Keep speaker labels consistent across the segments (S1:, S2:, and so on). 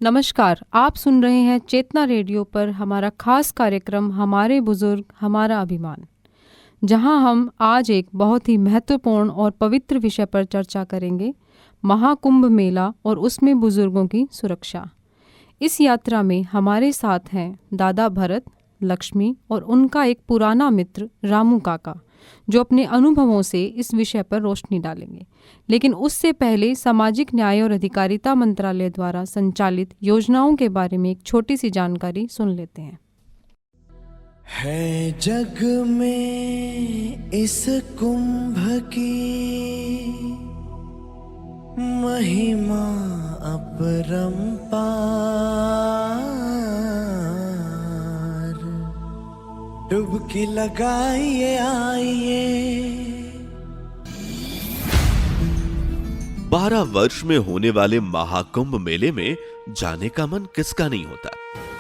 S1: नमस्कार, आप सुन रहे हैं चेतना रेडियो पर हमारा खास कार्यक्रम हमारे बुजुर्ग हमारा अभिमान, जहां हम आज एक बहुत ही महत्वपूर्ण और पवित्र विषय पर चर्चा करेंगे, महाकुंभ मेला और उसमें बुजुर्गों की सुरक्षा। इस यात्रा में हमारे साथ हैं दादा भरत, लक्ष्मी और उनका एक पुराना मित्र रामू काका, जो अपने अनुभवों से इस विषय पर रोशनी डालेंगे। लेकिन उससे पहले सामाजिक न्याय और अधिकारिता मंत्रालय द्वारा संचालित योजनाओं के बारे में एक छोटी सी जानकारी सुन लेते हैं।
S2: है जग में इस कुंभ की महिमा अपरंपार, डुबकी लगाइए आइए।
S3: 12 वर्ष में होने वाले महाकुंभ मेले में जाने का मन किसका नहीं होता,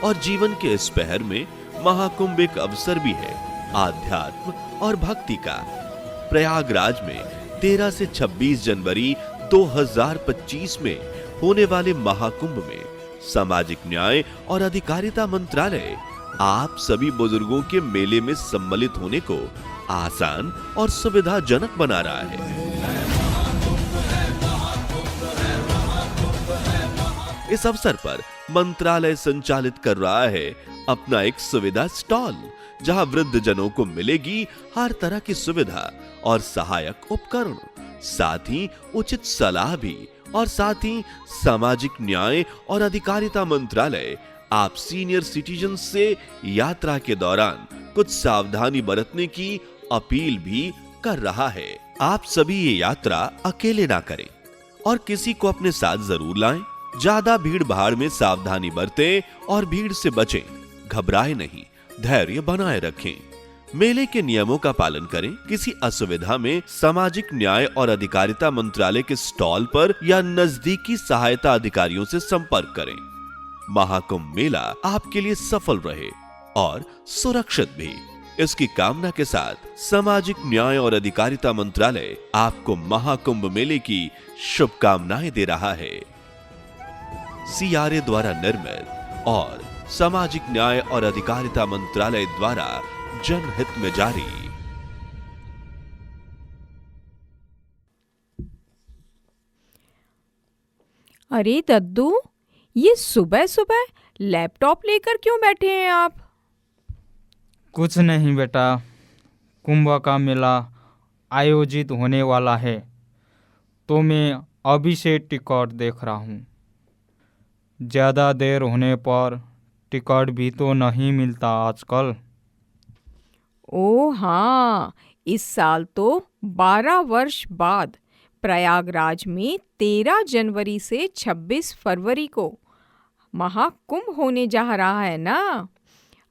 S3: और जीवन के इस पहर में महाकुंभ एक अवसर भी है आध्यात्म और भक्ति का। प्रयागराज में 13 से 26 जनवरी 2025 में होने वाले महाकुंभ में सामाजिक न्याय और अधिकारिता मंत्रालय आप सभी बुजुर्गों के मेले में सम्मिलित होने को आसान और सुविधाजनक बना रहा है। इस अवसर पर मंत्रालय संचालित कर रहा है अपना एक सुविधा स्टॉल, जहां वृद्ध जनों को मिलेगी हर तरह की सुविधा और सहायक उपकरण, साथ ही उचित सलाह भी, और साथ ही सामाजिक न्याय और अधिकारिता मंत्रालय आप सीनियर सिटीजन से यात्रा के दौरान कुछ सावधानी बरतने की अपील भी कर रहा है। आप सभी ये यात्रा अकेले ना करें और किसी को अपने साथ जरूर लाएं। ज्यादा भीड़ भाड़ में सावधानी बरतें और भीड़ से बचें। घबराएं नहीं, धैर्य बनाए रखें। मेले के नियमों का पालन करें। किसी असुविधा में सामाजिक न्याय और अधिकारिता मंत्रालय के स्टॉल पर या नजदीकी सहायता अधिकारियों से संपर्क करें। महाकुंभ मेला आपके लिए सफल रहे और सुरक्षित भी, इसकी कामना के साथ सामाजिक न्याय और अधिकारिता मंत्रालय आपको महाकुंभ मेले की शुभकामनाएं दे रहा है। सीआरए द्वारा निर्मित और सामाजिक न्याय और अधिकारिता मंत्रालय द्वारा जनहित में जारी।
S4: अरे दद्दू, ये सुबह सुबह लैपटॉप लेकर क्यों बैठे हैं आप?
S5: कुछ नहीं बेटा, कुंभ का मेला आयोजित होने वाला है तो मैं अभी से टिकट देख रहा हूँ। ज़्यादा देर होने पर टिकट भी तो नहीं मिलता आजकल।
S4: ओह हाँ, इस साल तो 12 वर्ष बाद प्रयागराज में 13 जनवरी से 26 फरवरी को महाकुंभ होने जा रहा है ना।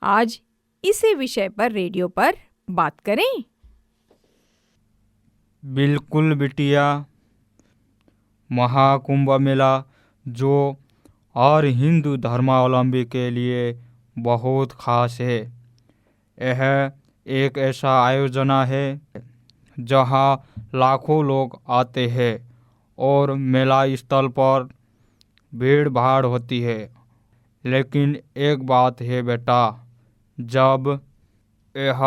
S4: आज इसी विषय पर रेडियो पर बात करें।
S5: बिल्कुल बिटिया, महाकुंभ मेला जो और हिंदू धर्मावलंबी के लिए बहुत खास है। यह एक ऐसा आयोजना है जहां लाखों लोग आते हैं और मेला स्थल पर भीड़ भाड़ होती है। लेकिन एक बात है बेटा, जब यह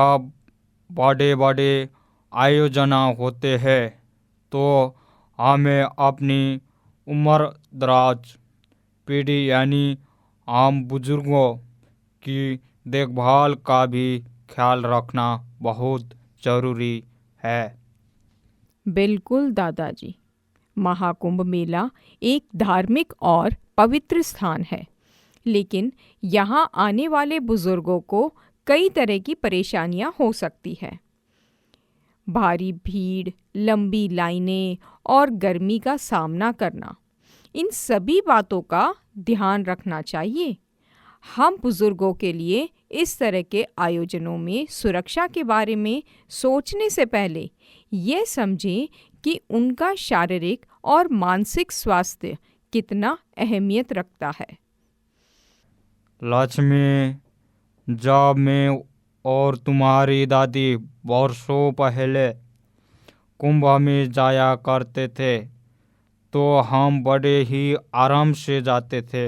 S5: बड़े बड़े आयोजना होते हैं तो हमें अपनी उम्र दराज पीढ़ी यानी आम बुजुर्गों की देखभाल का भी ख्याल रखना बहुत जरूरी है।
S4: बिल्कुल दादाजी, महाकुंभ मेला एक धार्मिक और पवित्र स्थान है, लेकिन यहाँ आने वाले बुजुर्गों को कई तरह की परेशानियाँ हो सकती है। भारी भीड़, लंबी लाइनें और गर्मी का सामना करना, इन सभी बातों का ध्यान रखना चाहिए। हम बुजुर्गों के लिए इस तरह के आयोजनों में सुरक्षा के बारे में सोचने से पहले ये समझें कि उनका शारीरिक और मानसिक स्वास्थ्य कितना अहमियत रखता है।
S5: लक्ष्मी, जब मैं और तुम्हारी दादी वर्षों पहले कुंभ में जाया करते थे तो हम बड़े ही आराम से जाते थे।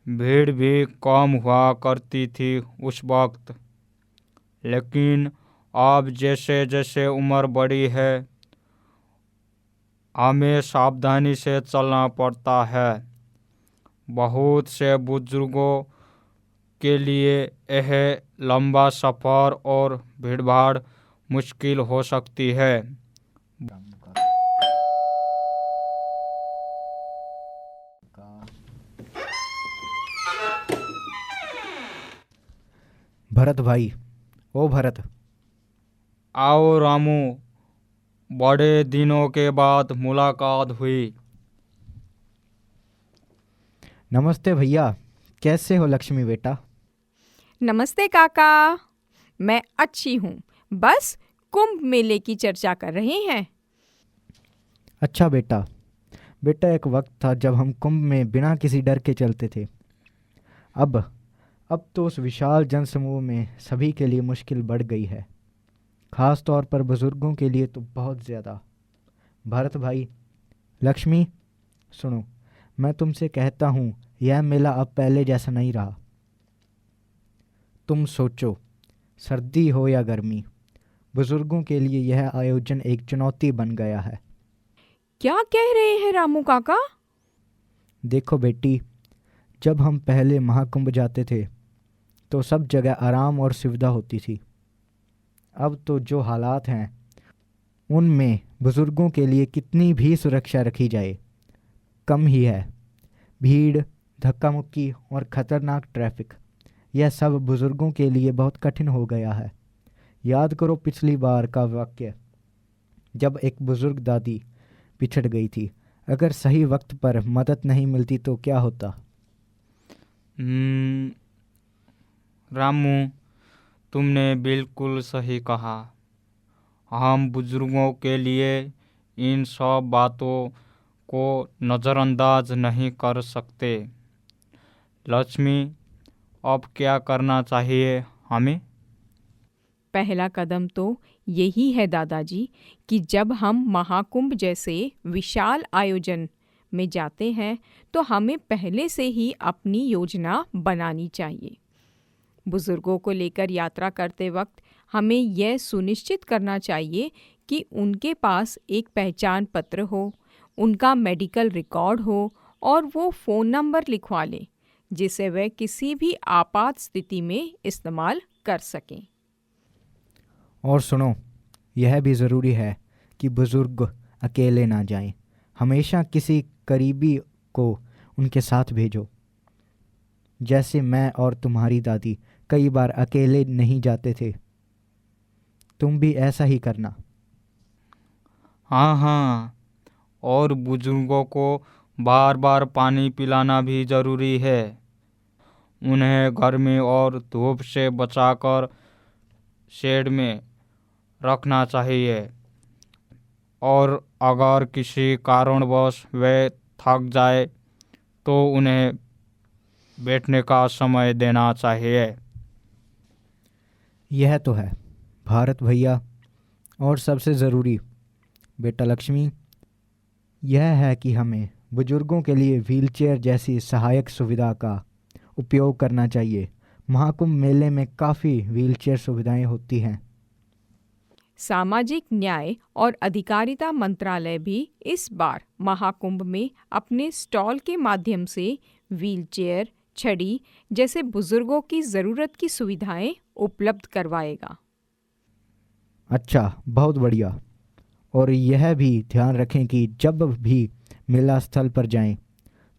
S5: भीड़ भी कम हुआ करती थी उस वक्त। लेकिन अब जैसे जैसे उम्र बढ़ी है, हमें सावधानी से चलना पड़ता है। बहुत से बुजुर्गों के लिए यह लंबा सफ़र और भीड़भाड़ मुश्किल हो सकती है।
S6: भरत भाई, ओ भरत।
S5: आओ रामू, बड़े दिनों के बाद मुलाकात हुई।
S6: नमस्ते भैया, कैसे हो लक्ष्मी बेटा?
S4: नमस्ते काका, मैं अच्छी हूँ। बस कुंभ मेले की चर्चा कर रहे हैं।
S6: अच्छा बेटा, एक वक्त था जब हम कुंभ में बिना किसी डर के चलते थे। अब तो उस विशाल जनसमूह में सभी के लिए मुश्किल बढ़ गई है, खास तौर पर बुजुर्गों के लिए तो बहुत ज़्यादा। भरत भाई, लक्ष्मी, सुनो, मैं तुमसे कहता हूँ, यह मेला अब पहले जैसा नहीं रहा। तुम सोचो, सर्दी हो या गर्मी, बुजुर्गों के लिए यह आयोजन एक चुनौती बन गया है।
S4: क्या कह रहे हैं रामू काका?
S6: देखो बेटी, जब हम पहले महाकुंभ जाते थे तो सब जगह आराम और सुविधा होती थी। अब तो जो हालात हैं उनमें बुजुर्गों के लिए कितनी भी सुरक्षा रखी जाए कम ही है। भीड़, धक्का मुक्की और ख़तरनाक ट्रैफिक, यह सब बुजुर्गों के लिए बहुत कठिन हो गया है। याद करो पिछली बार का वाक्य, जब एक बुजुर्ग दादी पिछड़ गई थी। अगर सही वक्त पर मदद नहीं मिलती तो क्या होता?
S5: रामू, तुमने बिल्कुल सही कहा। हम बुजुर्गों के लिए इन सब बातों को नज़रअंदाज नहीं कर सकते। लक्ष्मी, अब क्या करना चाहिए हमें?
S4: पहला कदम तो यही है दादाजी कि जब हम महाकुंभ जैसे विशाल आयोजन में जाते हैं तो हमें पहले से ही अपनी योजना बनानी चाहिए। बुजुर्गों को लेकर यात्रा करते वक्त हमें यह सुनिश्चित करना चाहिए कि उनके पास एक पहचान पत्र हो, उनका मेडिकल रिकॉर्ड हो और वो फ़ोन नंबर लिखवा लें जिसे वे किसी भी आपात स्थिति में इस्तेमाल कर सकें।
S6: और सुनो, यह भी ज़रूरी है कि बुजुर्ग अकेले ना जाएं। हमेशा किसी करीबी को उनके साथ भेजो। जैसे मैं और तुम्हारी दादी कई बार अकेले नहीं जाते थे, तुम भी ऐसा ही करना।
S5: हाँ, और बुजुर्गों को बार बार पानी पिलाना भी ज़रूरी है। उन्हें गर्मी और धूप से बचाकर शेड में रखना चाहिए, और अगर किसी कारणवश वे थक जाए तो उन्हें बैठने का समय देना चाहिए।
S6: यह तो है भारत भैया। और सबसे ज़रूरी बेटा लक्ष्मी, यह है कि हमें बुजुर्गों के लिए व्हीलचेयर जैसी सहायक सुविधा का उपयोग करना चाहिए। महाकुंभ मेले में काफ़ी व्हीलचेयर सुविधाएं होती हैं।
S4: सामाजिक न्याय और अधिकारिता मंत्रालय भी इस बार महाकुंभ में अपने स्टॉल के माध्यम से व्हीलचेयर, छड़ी जैसे बुजुर्गों की ज़रूरत की सुविधाएं उपलब्ध करवाएगा।
S6: अच्छा, बहुत बढ़िया। और यह भी ध्यान रखें कि जब भी मेला स्थल पर जाएं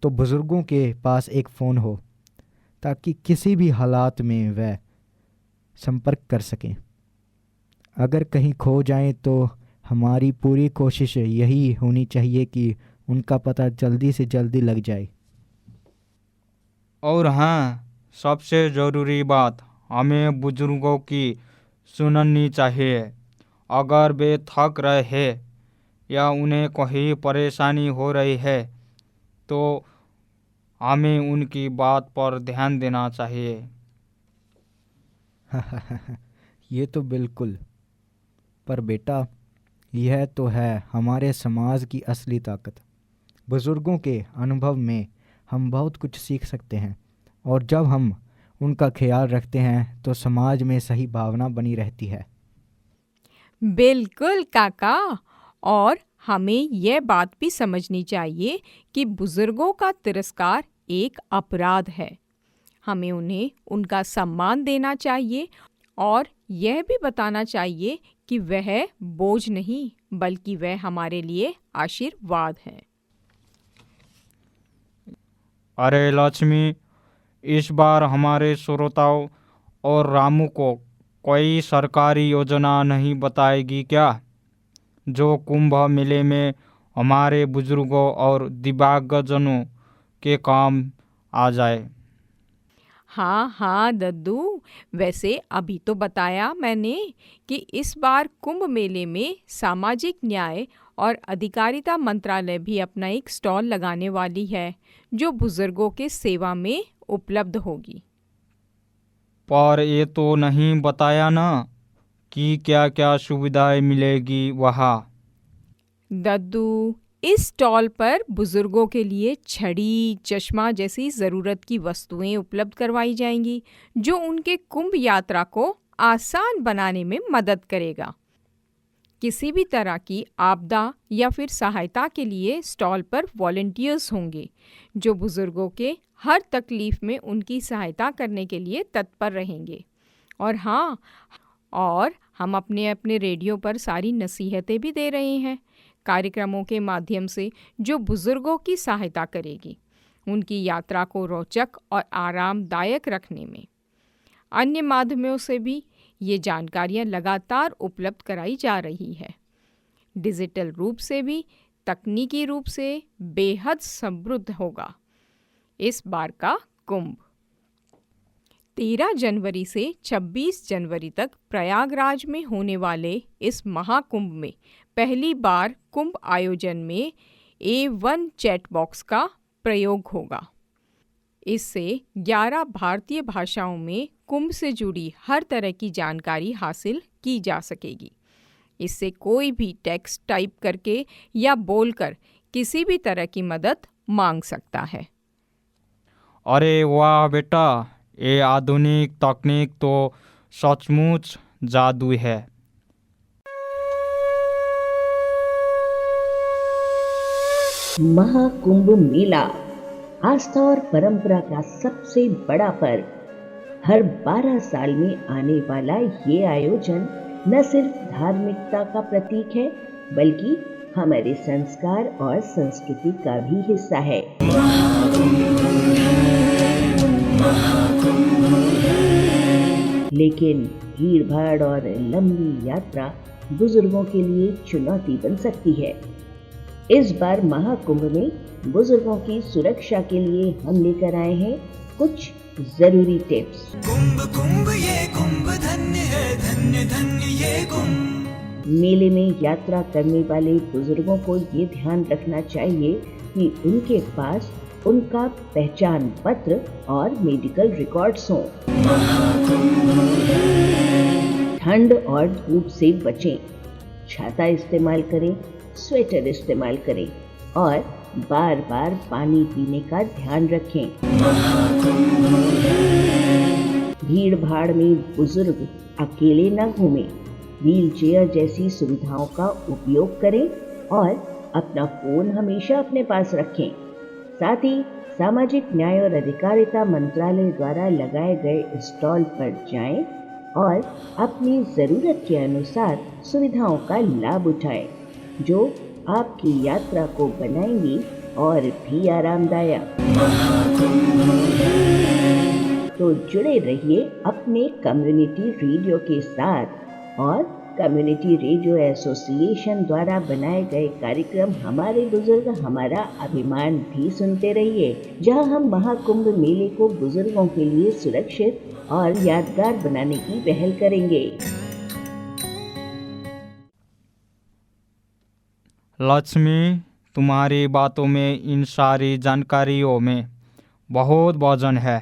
S6: तो बुजुर्गों के पास एक फ़ोन हो ताकि किसी भी हालात में वह संपर्क कर सकें। अगर कहीं खो जाएं तो हमारी पूरी कोशिश यही होनी चाहिए कि उनका पता जल्दी से जल्दी लग जाए।
S5: और हाँ, सबसे ज़रूरी बात, हमें बुजुर्गों की सुननी चाहिए। अगर वे थक रहे हैं या उन्हें कोई परेशानी हो रही है तो हमें उनकी बात पर ध्यान देना चाहिए।
S6: ये तो बिल्कुल। पर बेटा, यह तो है हमारे समाज की असली ताकत। बुजुर्गों के अनुभव में हम बहुत कुछ सीख सकते हैं। और जब हम उनका ख्याल रखते हैं तो समाज में सही भावना बनी रहती है।
S4: बिल्कुल काका। और हमें यह बात भी समझनी चाहिए कि बुजुर्गों का तिरस्कार एक अपराध है। हमें उन्हें उनका सम्मान देना चाहिए और यह भी बताना चाहिए कि वह बोझ नहीं बल्कि वह हमारे लिए आशीर्वाद हैं।
S5: अरे लक्ष्मी, इस बार हमारे श्रोताओं और रामू को कोई सरकारी योजना नहीं बताएगी क्या, जो कुंभ मेले में हमारे बुजुर्गों और दिव्यांगजनों के काम आ जाए?
S4: हाँ हाँ दद्दू, वैसे अभी तो बताया मैंने कि इस बार कुंभ मेले में सामाजिक न्याय और अधिकारिता मंत्रालय भी अपना एक स्टॉल लगाने वाली है, जो बुजुर्गों के सेवा में उपलब्ध होगी।
S5: पर ये तो नहीं बताया ना कि क्या क्या सुविधाएं मिलेगी वहाँ।
S4: दद्दू, इस स्टॉल पर बुजुर्गों के लिए छड़ी, चश्मा जैसी ज़रूरत की वस्तुएं उपलब्ध करवाई जाएंगी, जो उनके कुंभ यात्रा को आसान बनाने में मदद करेगा। किसी भी तरह की आपदा या फिर सहायता के लिए स्टॉल पर वॉलंटियर्स होंगे, जो बुजुर्गों के हर तकलीफ में उनकी सहायता करने के लिए तत्पर रहेंगे। और हाँ, और हम अपने अपने रेडियो पर सारी नसीहतें भी दे रहे हैं, कार्यक्रमों के माध्यम से, जो बुजुर्गों की सहायता करेगी उनकी यात्रा को रोचक और आरामदायक रखने में। अन्य माध्यमों से भी ये जानकारियाँ लगातार उपलब्ध कराई जा रही है। डिजिटल रूप से भी, तकनीकी रूप से बेहद समृद्ध होगा इस बार का कुंभ। 13 जनवरी से 26 जनवरी तक प्रयागराज में होने वाले इस महाकुंभ में पहली बार कुंभ आयोजन में A1 चैट बॉक्स का प्रयोग होगा। इससे 11 भारतीय भाषाओं में कुंभ से जुड़ी हर तरह की जानकारी हासिल की जा सकेगी। इससे कोई भी टेक्स्ट टाइप करके या बोलकर किसी भी तरह की मदद मांग सकता है।
S5: अरे वाह बेटा, ये आधुनिक तकनीक तो सचमुच जादू है।
S7: महाकुंभ मेला आस्था और परंपरा का सबसे बड़ा पर्व। हर 12 साल में आने वाला ये आयोजन न सिर्फ धार्मिकता का प्रतीक है, बल्कि हमारे संस्कार और संस्कृति का भी हिस्सा है। लेकिन भीड़ भाड़ और लंबी यात्रा बुजुर्गों के लिए चुनौती बन सकती है। इस बार महाकुंभ में बुजुर्गों की सुरक्षा के लिए हम लेकर आए हैं कुछ जरूरी टिप्स।
S2: कुंभ कुंभ ये कुंभ धन्य है, धन्य धन्य ये कुंभ।
S7: मेले में यात्रा करने वाले बुजुर्गों को ये ध्यान रखना चाहिए कि उनके पास उनका पहचान पत्र और मेडिकल रिकॉर्ड्स हों। ठंड और धूप से बचें, छाता इस्तेमाल करें, स्वेटर इस्तेमाल करें और बार बार पानी पीने का ध्यान रखें। भीड़ भाड़ में बुजुर्ग अकेले न घूमें, व्हील चेयर जैसी सुविधाओं का उपयोग करें और अपना फोन हमेशा अपने पास रखें। साथ ही सामाजिक न्याय और अधिकारिता मंत्रालय द्वारा लगाए गए स्टॉल पर जाएं और अपनी ज़रूरत के अनुसार सुविधाओं का लाभ उठाएं, जो आपकी यात्रा को बनाएंगी और भी आरामदायक। तो जुड़े रहिए अपने कम्युनिटी रेडियो के साथ और कम्युनिटी रेडियो एसोसिएशन द्वारा बनाए गए कार्यक्रम हमारे बुजुर्ग हमारा अभिमान भी सुनते रहिए, जहां हम महाकुंभ मेले को बुजुर्गों के लिए सुरक्षित और यादगार बनाने की पहल करेंगे।
S5: लक्ष्मी, तुम्हारी बातों में, इन सारी जानकारियों में बहुत वजन है।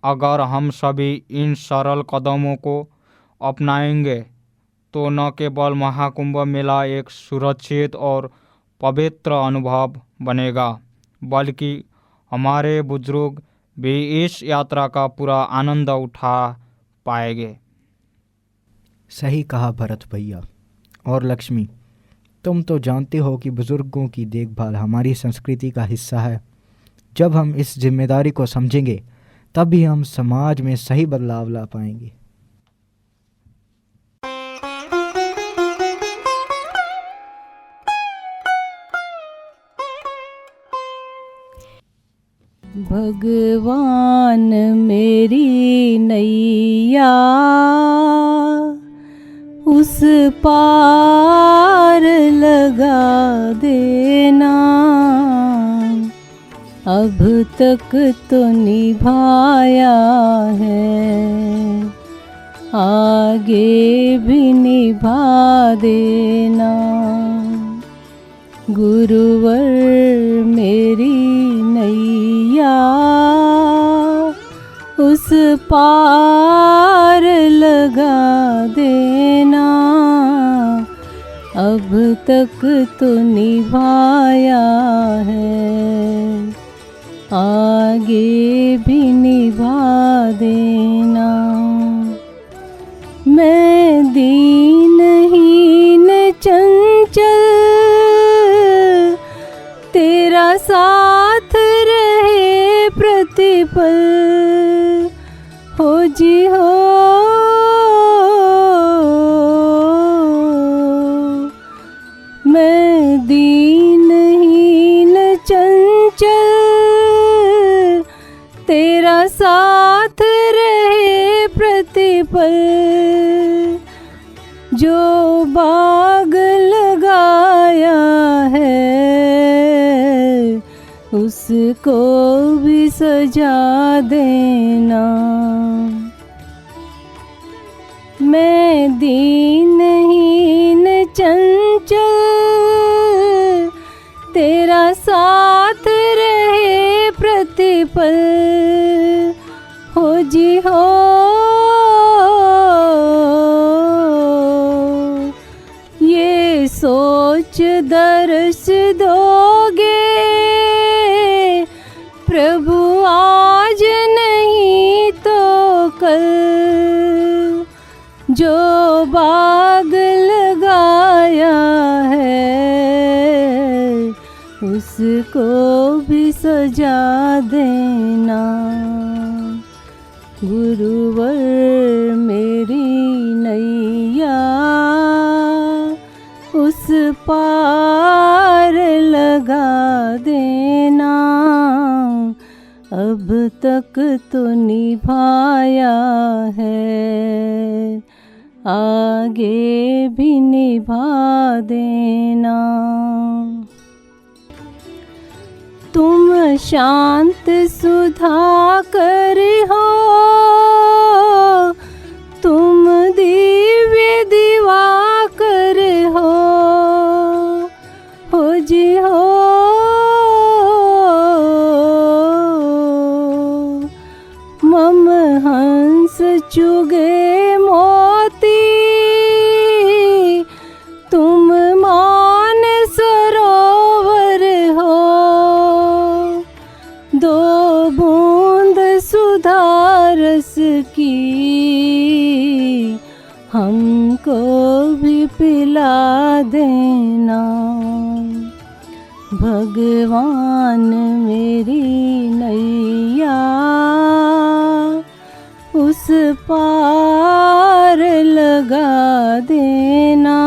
S5: अगर हम सभी इन सरल कदमों को अपनाएंगे तो न केवल महाकुंभ मेला एक सुरक्षित और पवित्र अनुभव बनेगा, बल्कि हमारे बुजुर्ग वे इस यात्रा का पूरा आनंद उठा पाएंगे।
S6: सही कहा भरत भैया। और लक्ष्मी, तुम तो जानते हो कि बुजुर्गों की देखभाल हमारी संस्कृति का हिस्सा है। जब हम इस जिम्मेदारी को समझेंगे तभी हम समाज में सही बदलाव ला पाएंगे।
S1: भगवान मेरी नैया उस पार लगा देना, अब तक तो निभाया है, आगे भी निभा देना। गुरुवर मेरी नैया उस पार लगा देना, अब तक तो निभाया है, आगे भी निभा देना। मैं दीनहीन चंचल तेरा साथ रहे प्रतिपल, हो जी हो। मैं दीनहीन चंचल तेरा साथ रहे प्रतिपल, जो बाग लगाया है उसको भी सजा देना। मैं दीनहीन चंचल तेरा साथ रहे प्रतिपल, हो जी हो। ये सोच दर्श दोगे प्रभु आज नहीं तो कल, जो बाग लगाया है उसको भी सजा देना। गुरुवर मेरी नैया उस पार लगा देना, अब तक तो निभाया है, आगे भी निभा देना। तुम शांत सुधाकर हो, तुम दिव्य दिवाकर हो जी हो। मम हंस चुगे मोती, तुम मान सरोवर हो, दो बूंद सुधारस की हमको भी पिला देना। भगवान मेरी नैया उस पार लगा देना,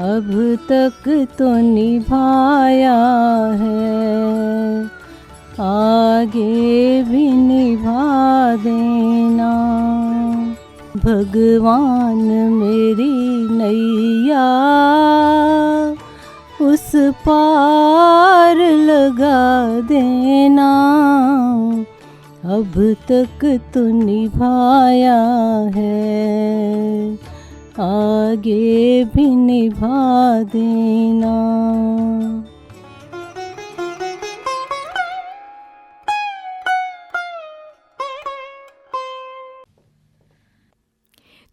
S1: अब तक तो निभाया है, आगे भी निभा देना। भगवान मेरी नैया उस पार लगा देना, अब तक तो निभाया है, आगे भी निभा देना।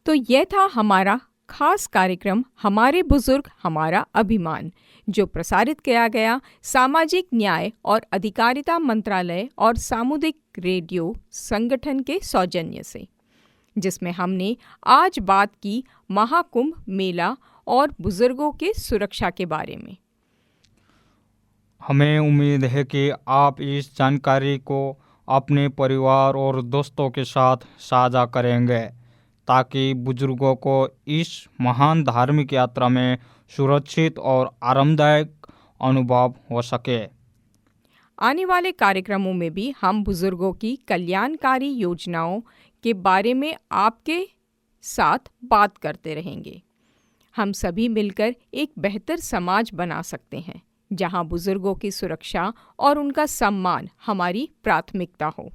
S4: तो यह था हमारा खास कार्यक्रम हमारे बुजुर्ग हमारा अभिमान, जो प्रसारित किया गया सामाजिक न्याय और अधिकारिता मंत्रालय और सामुदायिक रेडियो संगठन के सौजन्य से, जिसमें हमने आज बात की महाकुंभ मेला और बुजुर्गों के सुरक्षा के बारे में।
S5: हमें उम्मीद है कि आप इस जानकारी को अपने परिवार और दोस्तों के साथ साझा करेंगे, ताकि बुजुर्गों को इस महान धार्मिक यात्रा में सुरक्षित और आरामदायक अनुभव हो सके।
S4: आने वाले कार्यक्रमों में भी हम बुजुर्गों की कल्याणकारी योजनाओं के बारे में आपके साथ बात करते रहेंगे। हम सभी मिलकर एक बेहतर समाज बना सकते हैं, जहां बुजुर्गों की सुरक्षा और उनका सम्मान हमारी प्राथमिकता हो।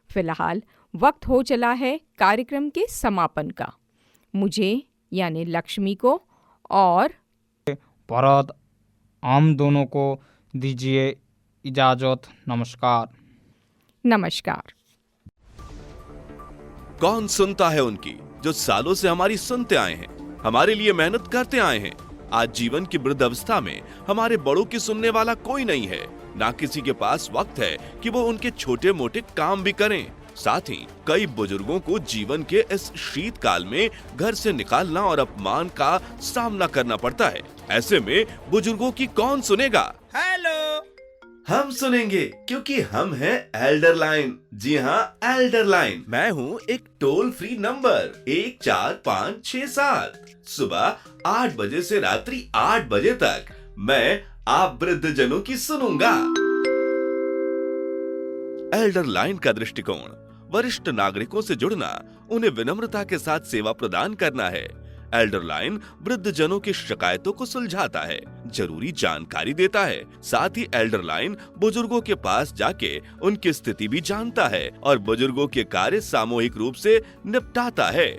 S4: फिलहाल वक्त हो चला है कार्यक्रम के समापन का। मुझे यानी लक्ष्मी को और
S5: भरत, हम दोनों को दीजिए इजाजत। नमस्कार।
S4: नमस्कार।
S3: कौन सुनता है उनकी जो सालों से हमारी सुनते आए हैं, हमारे लिए मेहनत करते आए हैं। आज जीवन की वृद्ध अवस्था में हमारे बड़ों की सुनने वाला कोई नहीं है, ना किसी के पास वक्त है कि वो उनके छोटे मोटे काम भी करें। साथ ही कई बुजुर्गों को जीवन के इस शीतकाल में घर से निकालना और अपमान का सामना करना पड़ता है। ऐसे में बुजुर्गों की कौन सुनेगा?
S2: हेलो,
S3: हम सुनेंगे, क्योंकि हम हैं एल्डर लाइन। जी हाँ, एल्डर लाइन। मैं हूँ एक टोल फ्री नंबर 14567। सुबह 8 बजे से रात्रि 8 बजे तक मैं आप वृद्ध जनों की सुनूंगा। एल्डर लाइन का दृष्टिकोण वरिष्ठ नागरिकों से जुड़ना, उन्हें विनम्रता के साथ सेवा प्रदान करना है। एल्डर लाइन वृद्ध जनों की शिकायतों को सुलझाता है, जरूरी जानकारी देता है। साथ ही एल्डर लाइन बुजुर्गों के पास जाके उनकी स्थिति भी जानता है और बुजुर्गों के कार्य सामूहिक रूप से निपटाता है।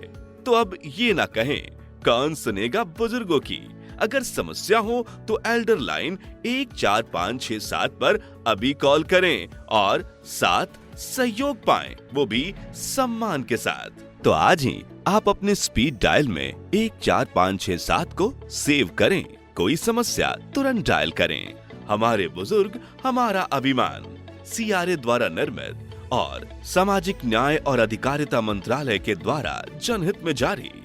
S3: तो अब ये ना कहें कौन सुनेगा बुजुर्गों की। अगर समस्या हो तो एल्डर लाइन 14567 पर अभी कॉल करें और साथ सहयोग पाएं, वो भी सम्मान के साथ। तो आज ही आप अपने स्पीड डायल में 14567 को सेव करें। कोई समस्या तुरंत डायल करें। हमारे बुजुर्ग हमारा अभिमान, CRA द्वारा निर्मित और सामाजिक न्याय और अधिकारिता मंत्रालय के द्वारा जनहित में जारी।